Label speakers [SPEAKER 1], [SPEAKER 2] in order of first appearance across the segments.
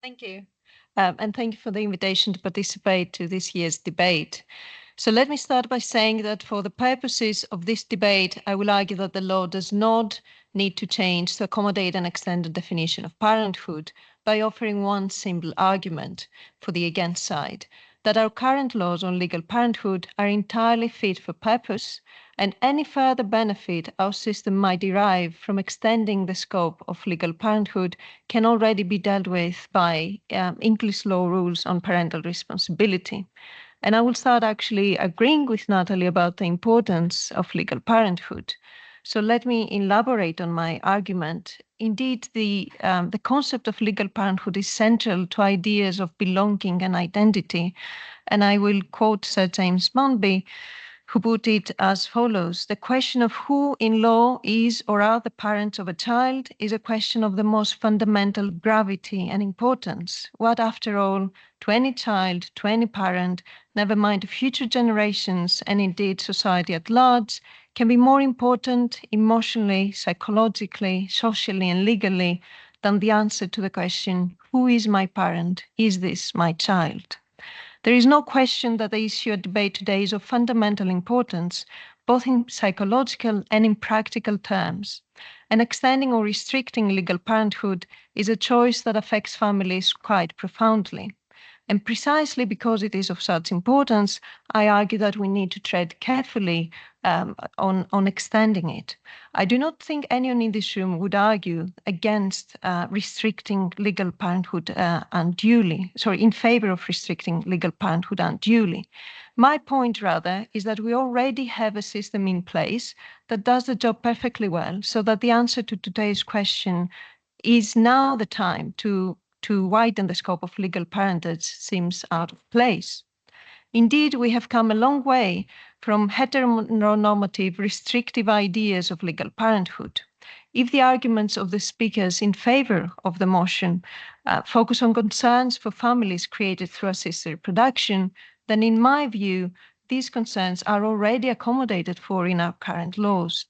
[SPEAKER 1] Thank you. And thank you for the invitation to participate to this year's debate. So let me start by saying that for the purposes of this debate, I will argue that the law does not need to change to accommodate an extended definition of parenthood by offering one simple argument for the against side, that our current laws on legal parenthood are entirely fit for purpose, and any further benefit our system might derive from extending the scope of legal parenthood can already be dealt with by English law rules on parental responsibility. And I will start actually agreeing with Natalie about the importance of legal parenthood. So let me elaborate on my argument. Indeed, the concept of legal parenthood is central to ideas of belonging and identity. And I will quote Sir James Monby, who put it as follows: the question of who in law is or are the parents of a child is a question of the most fundamental gravity and importance. What, after all, to any child, to any parent, never mind future generations, and indeed society at large, can be more important emotionally, psychologically, socially, and legally than the answer to the question, who is my parent? Is this my child? There is no question that the issue at debate today is of fundamental importance, both in psychological and in practical terms. And extending or restricting legal parenthood is a choice that affects families quite profoundly. And precisely because it is of such importance, I argue that we need to tread carefully on extending it. I do not think anyone in this room would argue against restricting legal parenthood unduly, sorry, in favor of restricting legal parenthood unduly. My point, rather, is that we already have a system in place that does the job perfectly well, so that the answer to today's question is now the time to widen the scope of legal parentage seems out of place. Indeed, we have come a long way from heteronormative, restrictive ideas of legal parenthood. If the arguments of the speakers in favor of the motion focus on concerns for families created through assisted reproduction, then in my view, these concerns are already accommodated for in our current laws.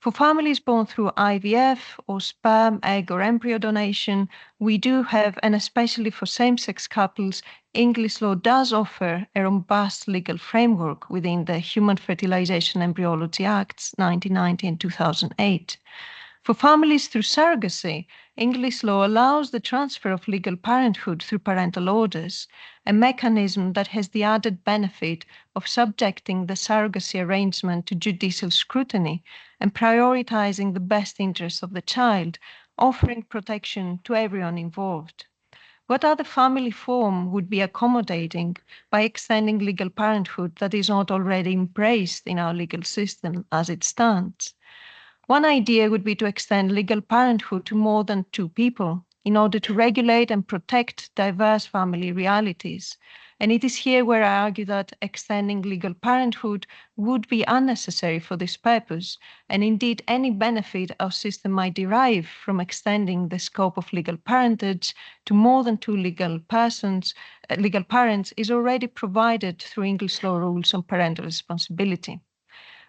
[SPEAKER 1] For families born through IVF or sperm, egg, or embryo donation, we do have, and especially for same sex couples, English law does offer a robust legal framework within the Human Fertilization Embryology Acts 1990 and 2008. For families through surrogacy, English law allows the transfer of legal parenthood through parental orders, a mechanism that has the added benefit of subjecting the surrogacy arrangement to judicial scrutiny and prioritizing the best interests of the child, offering protection to everyone involved. What other family form would be accommodating by extending legal parenthood that is not already embraced in our legal system as it stands? One idea would be to extend legal parenthood to more than two people in order to regulate and protect diverse family realities. And it is here where I argue that extending legal parenthood would be unnecessary for this purpose, and indeed any benefit our system might derive from extending the scope of legal parentage to more than two legal parents is already provided through English law rules on parental responsibility.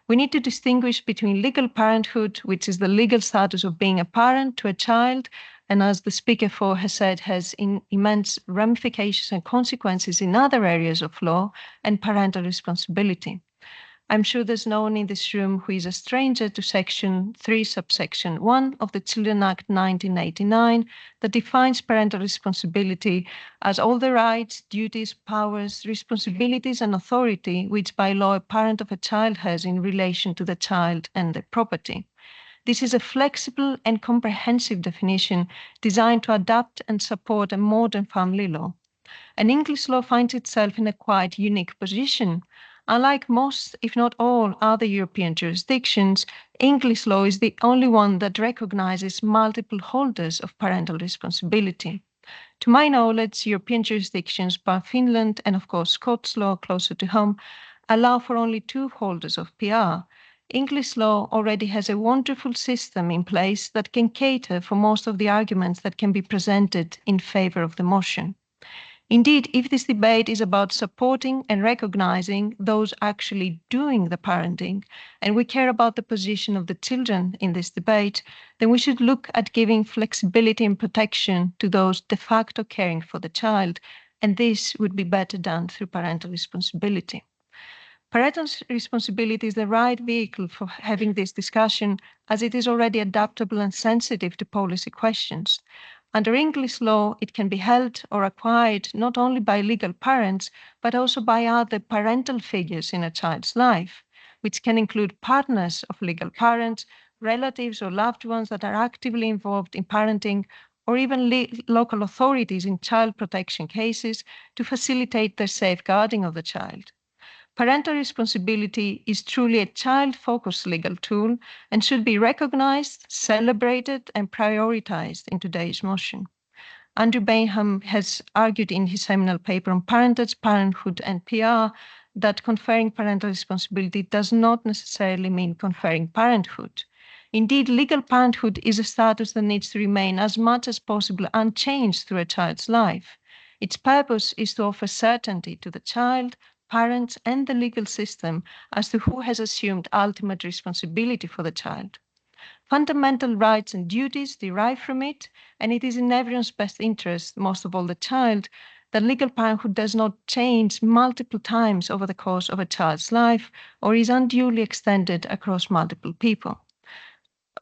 [SPEAKER 1] We need to distinguish between legal parenthood, which is the legal status of being a parent to a child, and as the speaker for has said, has immense ramifications and consequences in other areas of law, and parental responsibility. I'm sure there's no one in this room who is a stranger to Section 3, subsection 1 of the Children Act 1989 that defines parental responsibility as all the rights, duties, powers, responsibilities, and authority which by law a parent of a child has in relation to the child and their property. This is a flexible and comprehensive definition designed to adapt and support a modern family law. And English law finds itself in a quite unique position. Unlike most, if not all, other European jurisdictions, English law is the only one that recognizes multiple holders of parental responsibility. To my knowledge, European jurisdictions, bar Finland and of course Scots law closer to home, allow for only two holders of PR. English law already has a wonderful system in place that can cater for most of the arguments that can be presented in favor of the motion. Indeed, if this debate is about supporting and recognizing those actually doing the parenting, and we care about the position of the children in this debate, then we should look at giving flexibility and protection to those de facto caring for the child, and this would be better done through parental responsibility. Parental responsibility is the right vehicle for having this discussion, as it is already adaptable and sensitive to policy questions. Under English law, it can be held or acquired not only by legal parents, but also by other parental figures in a child's life, which can include partners of legal parents, relatives or loved ones that are actively involved in parenting, or even local authorities in child protection cases to facilitate the safeguarding of the child. Parental responsibility is truly a child-focused legal tool and should be recognized, celebrated, and prioritized in today's motion. Andrew Bainham has argued in his seminal paper on parentage, parenthood, and PR that conferring parental responsibility does not necessarily mean conferring parenthood. Indeed, legal parenthood is a status that needs to remain as much as possible unchanged through a child's life. Its purpose is to offer certainty to the child, parents, and the legal system as to who has assumed ultimate responsibility for the child. Fundamental rights and duties derive from it, and it is in everyone's best interest, most of all the child, that legal parenthood does not change multiple times over the course of a child's life or is unduly extended across multiple people.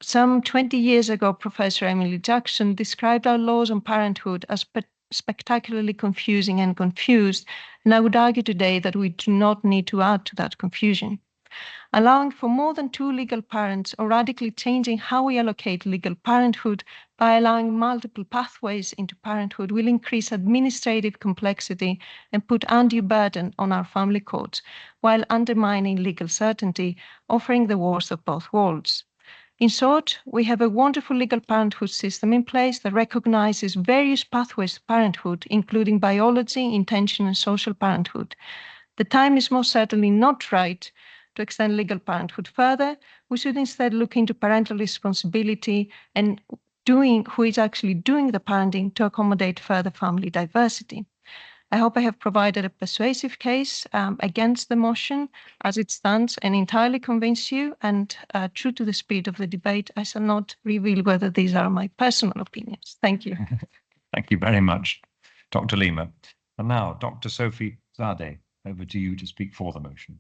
[SPEAKER 1] Some 20 years ago, Professor Emily Jackson described our laws on parenthood as spectacularly confusing and confused, and I would argue today that we do not need to add to that confusion. Allowing for more than two legal parents or radically changing how we allocate legal parenthood by allowing multiple pathways into parenthood will increase administrative complexity and put undue burden on our family courts, while undermining legal certainty, offering the worst of both worlds. In short, we have a wonderful legal parenthood system in place that recognizes various pathways to parenthood, including biology, intention, and social parenthood. The time is most certainly not right to extend legal parenthood further. We should instead look into parental responsibility and who is actually doing the parenting to accommodate further family diversity. I hope I have provided a persuasive case against the motion as it stands and entirely convince you, and true to the spirit of the debate, I shall not reveal whether these are my personal opinions. Thank you.
[SPEAKER 2] Thank you very much, Dr. Lima. And now, Dr. Sophie Zade, over to you to speak for the motion.